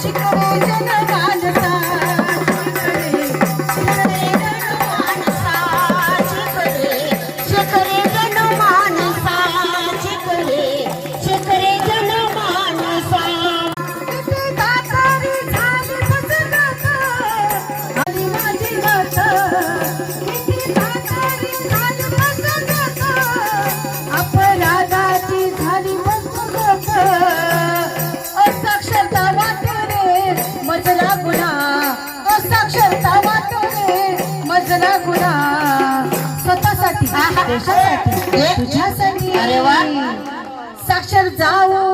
शिकरे जनमानसा शिकरे जनमानसा शिकरे जनमानसा शिकरे जनमानसा किती दातारी झाली बसगत आली माझी गत किती दातारी झाली बसगत अपराधाची झाली बसगत असाक्षरता वाटणे मजला गुन्हा असाक्षरता वाटणे मजला गुन्हा स्वतःसाठी देशासाठी तुझ्यासाठी अरे वा साक्षर जाऊ